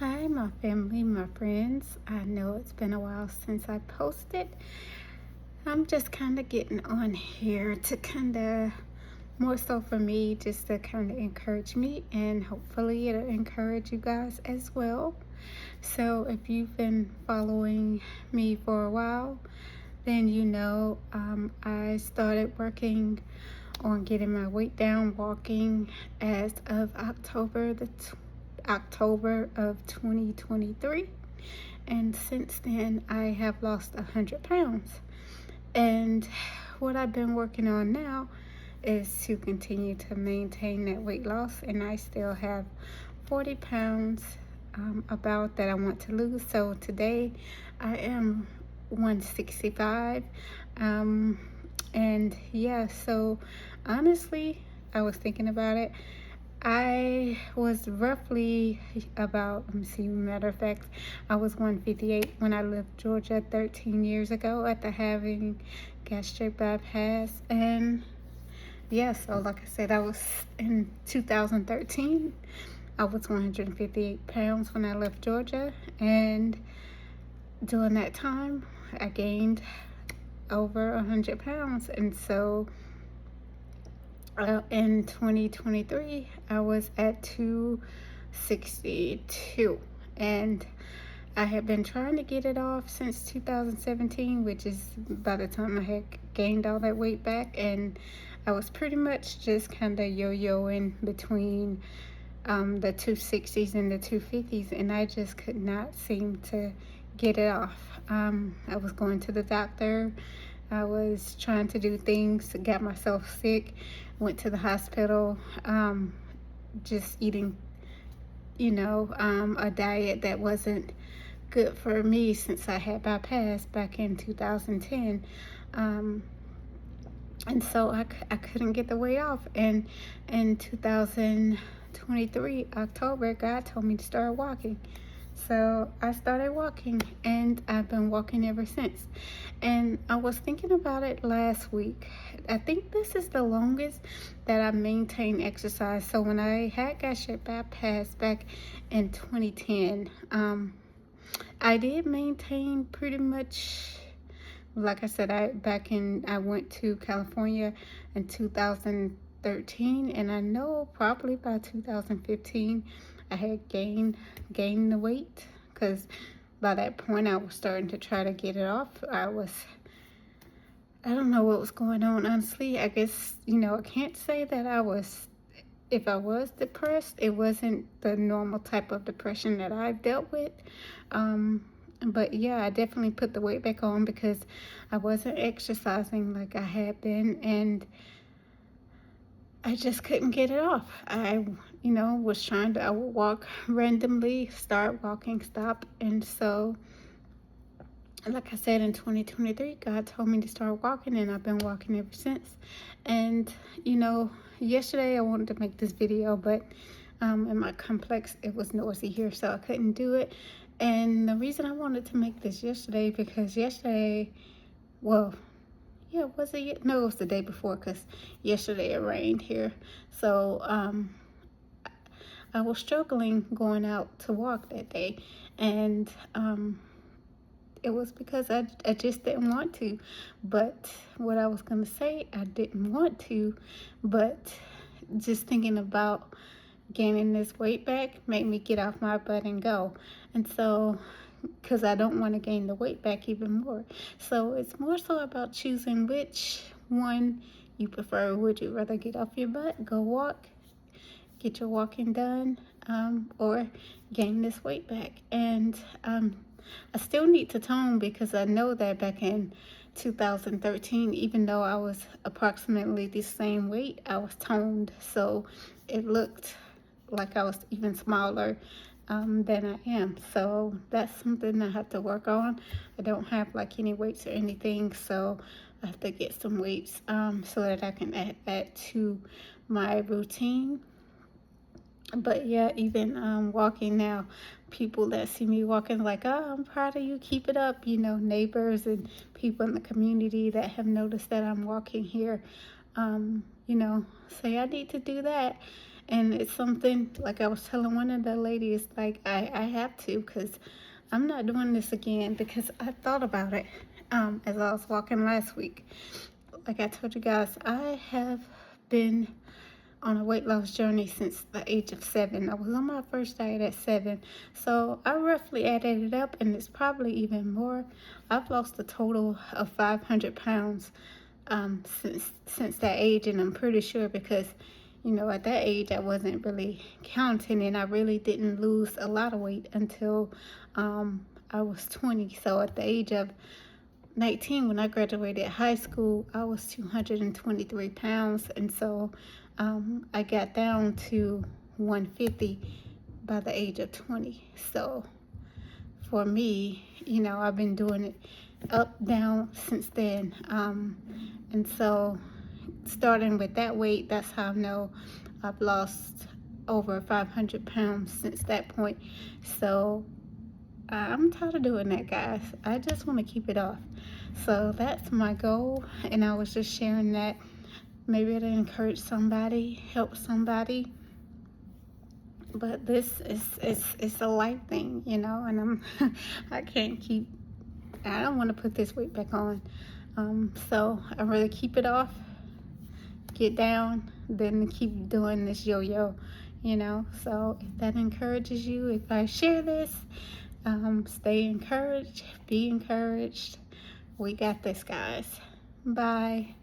Hi, my family, my friends. I know it's been a while since I posted. I'm just kind of getting on here to kind of more so for me, just to kind of encourage me, and hopefully it'll encourage you guys as well. So, if you've been following me for a while, then I started working on getting my weight down walking as of October of 2023, and since then I have lost 100 pounds. And what I've been working on now is to continue to maintain that weight loss, and I still have 40 pounds about that I want to lose. So today I am 165. And yeah, so honestly, I was thinking about it. I was roughly about, let me see, matter of fact, I was 158 when I left Georgia 13 years ago after having gastric bypass. And yeah, so like I said, I was in 2013. I was 158 pounds when I left Georgia. And during that time, I gained over 100 pounds. And so in 2023, I was at 262, and I had been trying to get it off since 2017, which is by the time I had gained all that weight back, and I was pretty much just kind of yo-yoing between the 260s and the 250s, and I just could not seem to get it off. I was going to the doctor. I was trying to do things, got myself sick, went to the hospital, just eating, a diet that wasn't good for me since I had bypassed back in 2010. And so I couldn't get the weight off. And in 2023, October, God told me to start walking. So I started walking, and I've been walking ever since. And I was thinking about it last week. I think this is the longest that I maintained exercise. So when I had gastric bypass back in 2010, I did maintain pretty much. Like I said, I went to California in 2013, and I know probably by 2015 I had gained the weight, because by that point I was starting to try to get it off. I don't know what was going on, honestly. I guess, I can't say that if I was depressed, it wasn't the normal type of depression that I've dealt with. But yeah, I definitely put the weight back on because I wasn't exercising like I had been, and I just couldn't get it off. I would walk randomly, start walking, stop. And so, like I said, in 2023, God told me to start walking, and I've been walking ever since. And, yesterday I wanted to make this video, but in my complex, it was noisy here, so I couldn't do it. And the reason I wanted to make this yesterday, because yesterday, well, yeah, was it? No, it was the day before, because yesterday it rained here. So I was struggling going out to walk that day, and it was because I just didn't want to. But what I was going to say, I didn't want to, but just thinking about gaining this weight back made me get off my butt and go. And so, because I don't want to gain the weight back even more. So it's more so about choosing which one you prefer. Would you rather get off your butt, go walk, get your walking done, or gain this weight back? And I still need to tone, because I know that back in 2013, even though I was approximately the same weight, I was toned. So it looked like I was even smaller than I am. So that's something I have to work on. I don't have like any weights or anything, so I have to get some weights so that I can add that to my routine. But yeah, even walking now, people that see me walking like, oh, I'm proud of you, keep it up. Neighbors and people in the community that have noticed that I'm walking here, say I need to do that. And it's something, like I was telling one of the ladies, like I have to, because I'm not doing this again, because I thought about it as I was walking last week. Like I told you guys, I have been on a weight loss journey since the age of 7. I was on my first diet at 7. So I roughly added it up, and it's probably even more. I've lost a total of 500 pounds since that age, and I'm pretty sure because, at that age I wasn't really counting, and I really didn't lose a lot of weight until I was 20. So at the age of 19, when I graduated high school, I was 223 pounds, and so I got down to 150 by the age of 20. So for me, I've been doing it up, down since then. And so starting with that weight, that's how I know I've lost over 500 pounds since that point. So I'm tired of doing that, guys. I just want to keep it off. So that's my goal, and I was just sharing that. Maybe it'll encourage somebody, help somebody. But this is it's a life thing, and I can't keep. I don't want to put this weight back on. So I rather keep it off, get down, than keep doing this yo-yo. So if that encourages you, if I share this, stay encouraged, be encouraged. We got this, guys. Bye.